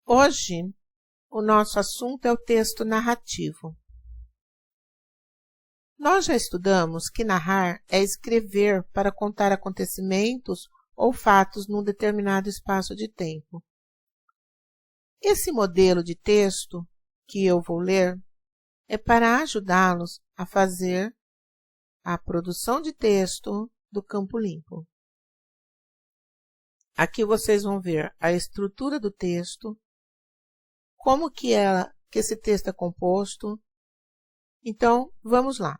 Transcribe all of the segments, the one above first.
Hoje, o nosso assunto é o texto narrativo. Nós já estudamos que narrar é escrever para contar acontecimentos ou fatos num determinado espaço de tempo. Esse modelo de texto que eu vou ler é para ajudá-los a fazer a produção de texto do Campo Limpo. Aqui vocês vão ver a estrutura do texto, como que esse texto é composto. Então, vamos lá.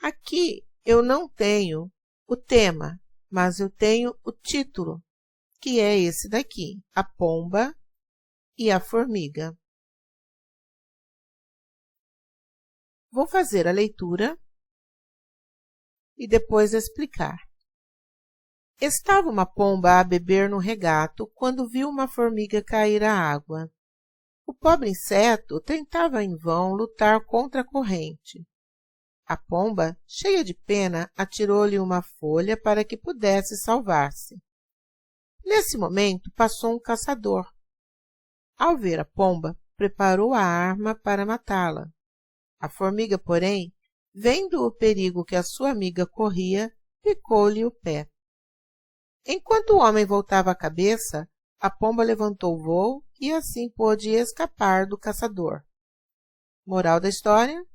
Aqui eu não tenho o tema, mas eu tenho o título, que é esse daqui, A Pomba e a Formiga. Vou fazer a leitura e depois explicar. Estava uma pomba a beber no regato quando viu uma formiga cair à água. O pobre inseto tentava em vão lutar contra a corrente. A pomba, cheia de pena, atirou-lhe uma folha para que pudesse salvar-se. Nesse momento, passou um caçador. Ao ver a pomba, preparou a arma para matá-la. A formiga, porém, vendo o perigo que a sua amiga corria, picou-lhe o pé. Enquanto o homem voltava a cabeça, a pomba levantou o voo e assim pôde escapar do caçador. Moral da história?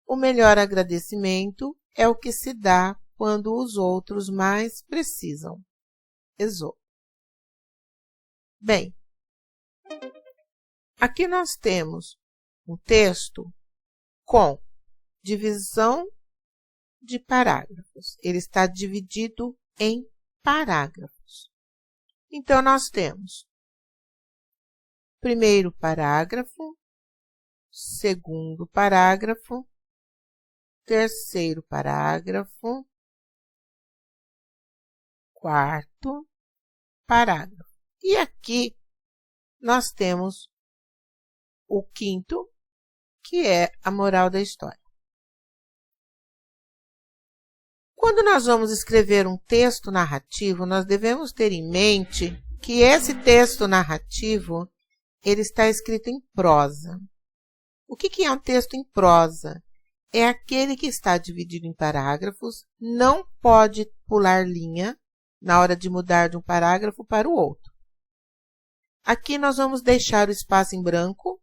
O melhor agradecimento é o que se dá quando os outros mais precisam. Êxodo. Bem, aqui nós temos um texto com divisão de parágrafos. Ele está dividido em parágrafos. Então, nós temos primeiro parágrafo, segundo parágrafo, terceiro parágrafo, quarto parágrafo. E aqui nós temos o quinto, que é a moral da história. Quando nós vamos escrever um texto narrativo, nós devemos ter em mente que esse texto narrativo ele está escrito em prosa. O que é um texto em prosa? É aquele que está dividido em parágrafos, não pode pular linha na hora de mudar de um parágrafo para o outro. Aqui nós vamos deixar o espaço em branco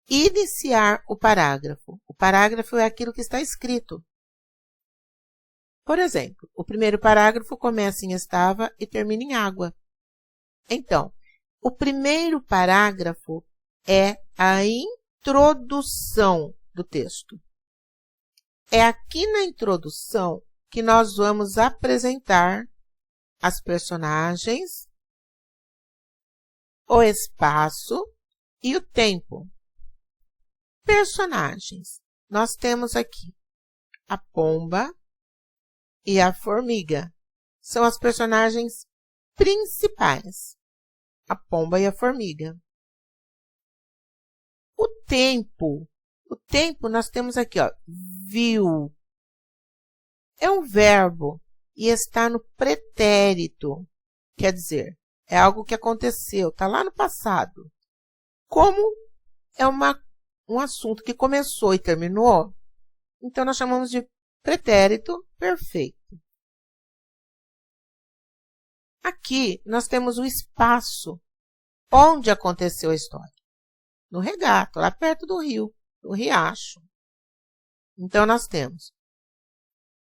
e iniciar o parágrafo. O parágrafo é aquilo que está escrito. Por exemplo, o primeiro parágrafo começa em estava e termina em água. Então, o primeiro parágrafo é a introdução do texto. É aqui na introdução que nós vamos apresentar as personagens, o espaço e o tempo. Personagens. Nós temos aqui a pomba e a formiga. São as personagens principais. A pomba e a formiga. O tempo nós temos aqui, ó, viu. É um verbo e está no pretérito. Quer dizer, é algo que aconteceu, está lá no passado. Como é um assunto que começou e terminou, então nós chamamos de pretérito perfeito. Aqui nós temos o espaço onde aconteceu a história. No regato, lá perto do rio, no riacho. Então nós temos,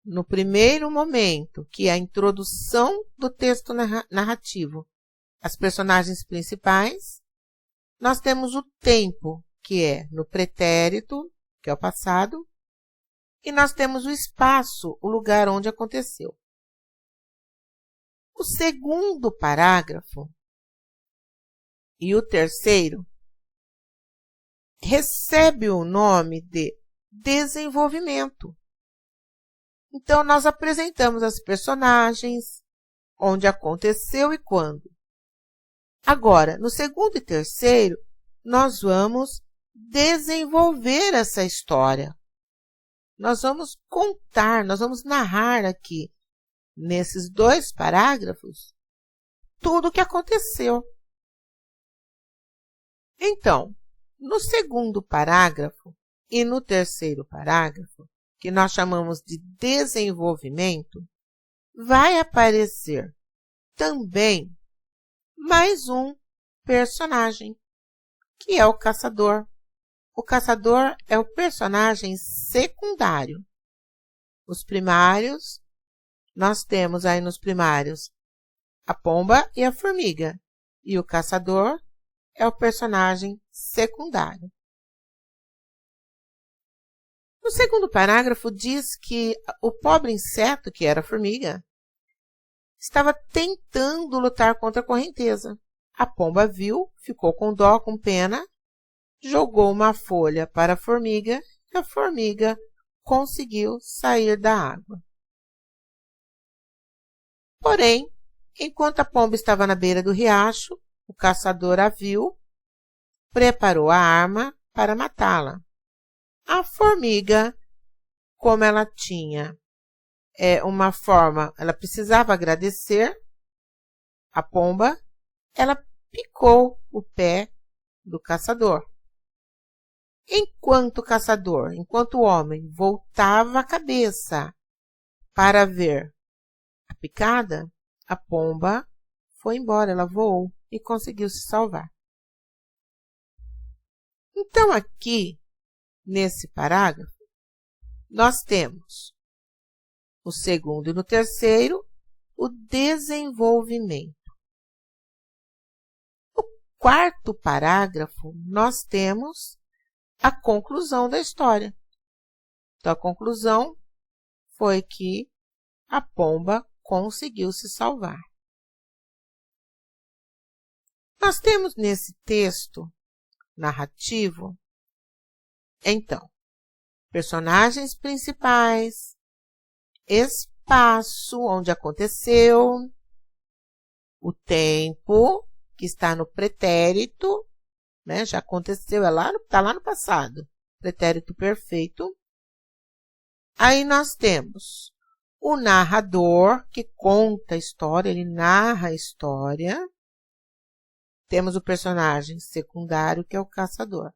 no primeiro momento, que é a introdução do texto narrativo, as personagens principais, nós temos o tempo, que é no pretérito, que é o passado, e nós temos o espaço, o lugar onde aconteceu. O segundo parágrafo e o terceiro recebe o nome de desenvolvimento. Então, nós apresentamos as personagens, onde aconteceu e quando. Agora, no segundo e terceiro, nós vamos desenvolver essa história. Nós vamos contar, nós vamos narrar aqui, nesses dois parágrafos, tudo o que aconteceu. Então, no segundo parágrafo e no terceiro parágrafo, que nós chamamos de desenvolvimento, vai aparecer também mais um personagem, que é o caçador. O caçador é o personagem secundário. Os primários, nós temos aí nos primários a pomba e a formiga. E o caçador é o personagem secundário. No segundo parágrafo diz que o pobre inseto, que era a formiga, estava tentando lutar contra a correnteza. A pomba viu, ficou com dó, com pena, jogou uma folha para a formiga e a formiga conseguiu sair da água. Porém, enquanto a pomba estava na beira do riacho, o caçador a viu, preparou a arma para matá-la. A formiga, como ela tinha uma forma, ela precisava agradecer a pomba, ela picou o pé do caçador. Enquanto o homem voltava a cabeça para ver a picada, a pomba foi embora, ela voou e conseguiu se salvar. Então, aqui, nesse parágrafo, nós temos no segundo e no terceiro o desenvolvimento. No quarto parágrafo, nós temos a conclusão da história. Então, a conclusão foi que a pomba conseguiu se salvar. Nós temos nesse texto narrativo, então, personagens principais, espaço onde aconteceu, o tempo, que está no pretérito, né? Já aconteceu, está lá no passado, pretérito perfeito. Aí nós temos o narrador, que conta a história, ele narra a história. Temos o personagem secundário, que é o caçador.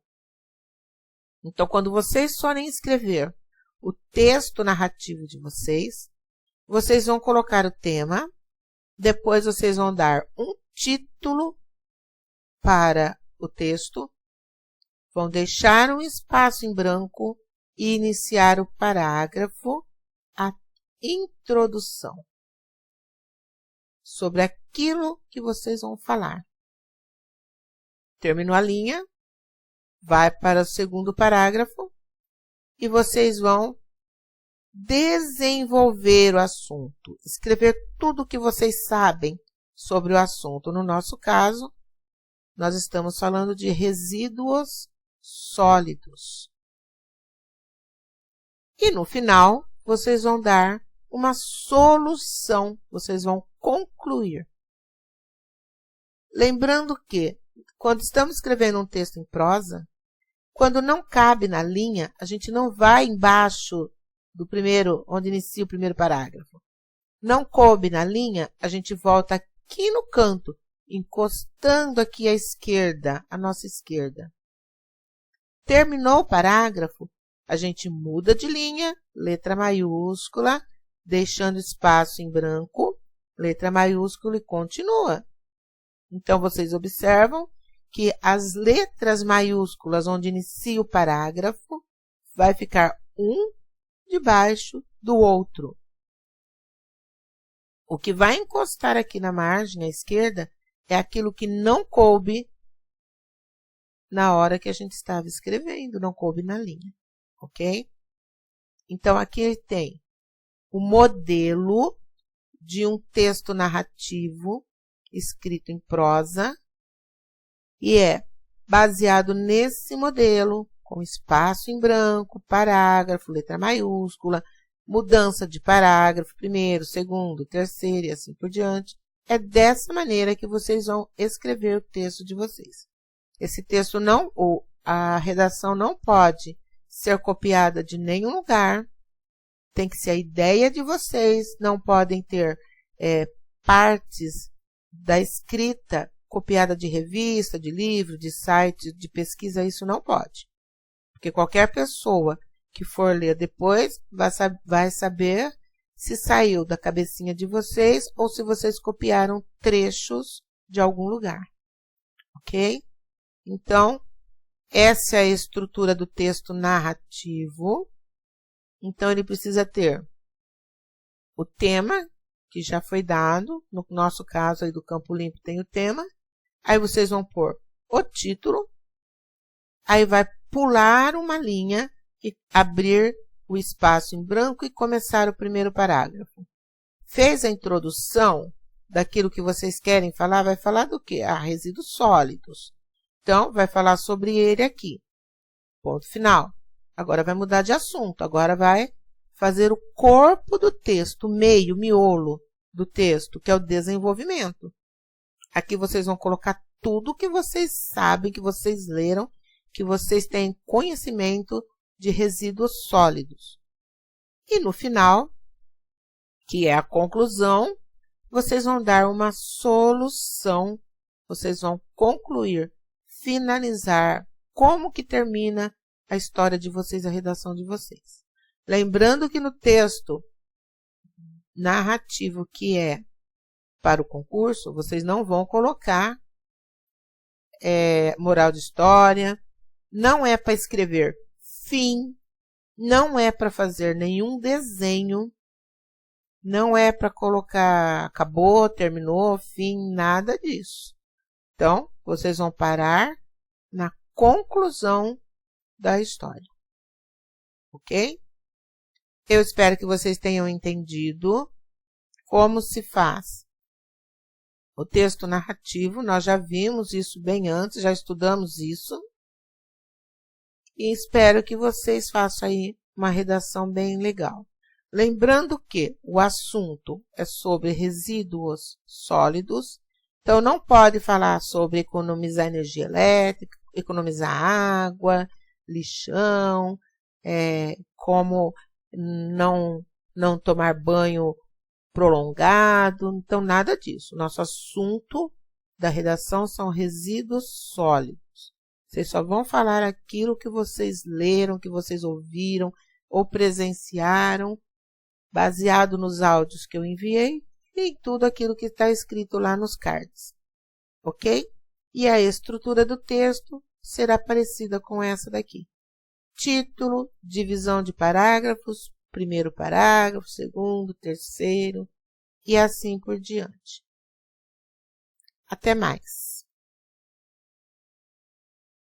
Então, quando vocês forem escrever o texto narrativo de vocês vão colocar o tema, depois vocês vão dar um título para o texto, vão deixar um espaço em branco e iniciar o parágrafo, a introdução sobre aquilo que vocês vão falar. Terminou a linha, vai para o segundo parágrafo e vocês vão desenvolver o assunto, escrever tudo o que vocês sabem sobre o assunto. No nosso caso, nós estamos falando de resíduos sólidos. E no final, vocês vão dar uma solução, vocês vão concluir. Lembrando que, quando estamos escrevendo um texto em prosa, quando não cabe na linha, a gente não vai embaixo do primeiro, onde inicia o primeiro parágrafo. Não coube na linha, a gente volta aqui no canto, encostando aqui à esquerda, à nossa esquerda. Terminou o parágrafo, a gente muda de linha, letra maiúscula, deixando espaço em branco, letra maiúscula e continua. Então, vocês observam que as letras maiúsculas onde inicia o parágrafo vai ficar um debaixo do outro. O que vai encostar aqui na margem à esquerda é aquilo que não coube na hora que a gente estava escrevendo, não coube na linha, ok? Então, aqui tem o modelo de um texto narrativo escrito em prosa e é baseado nesse modelo, com espaço em branco, parágrafo, letra maiúscula, mudança de parágrafo, primeiro, segundo, terceiro e assim por diante. É dessa maneira que vocês vão escrever o texto de vocês. Esse texto a redação não pode ser copiada de nenhum lugar, tem que ser a ideia de vocês, não podem ter partes da escrita copiada de revista, de livro, de site, de pesquisa, isso não pode. Porque qualquer pessoa que for ler depois vai saber se saiu da cabecinha de vocês ou se vocês copiaram trechos de algum lugar. Ok? Então, essa é a estrutura do texto narrativo. Então, ele precisa ter o tema, que já foi dado. No nosso caso aí do Campo Limpo tem o tema. Aí vocês vão pôr o título. Aí vai pular uma linha e abrir o espaço em branco e começar o primeiro parágrafo. Fez a introdução daquilo que vocês querem falar, vai falar do quê? Resíduos sólidos. Então, vai falar sobre ele aqui. Ponto final. Agora vai mudar de assunto. Agora vai fazer o corpo do texto, o meio, o miolo do texto, que é o desenvolvimento. Aqui vocês vão colocar tudo que vocês sabem, que vocês leram, que vocês têm conhecimento de resíduos sólidos. E no final, que é a conclusão, vocês vão dar uma solução, vocês vão concluir, finalizar, como que termina a história de vocês, a redação de vocês. Lembrando que no texto narrativo que é para o concurso, vocês não vão colocar moral de história, não é para escrever fim, não é para fazer nenhum desenho, não é para colocar acabou, terminou, fim, nada disso. Então, vocês vão parar na conclusão da história. Ok? Eu espero que vocês tenham entendido como se faz o texto narrativo. Nós já vimos isso bem antes, já estudamos isso. E espero que vocês façam aí uma redação bem legal. Lembrando que o assunto é sobre resíduos sólidos, então não pode falar sobre economizar energia elétrica, economizar água, lixão, como não tomar banho prolongado, então nada disso. Nosso assunto da redação são resíduos sólidos. Vocês só vão falar aquilo que vocês leram, que vocês ouviram ou presenciaram, baseado nos áudios que eu enviei e em tudo aquilo que está escrito lá nos cards. Ok? E a estrutura do texto será parecida com essa daqui. Título, divisão de parágrafos, primeiro parágrafo, segundo, terceiro e assim por diante. Até mais!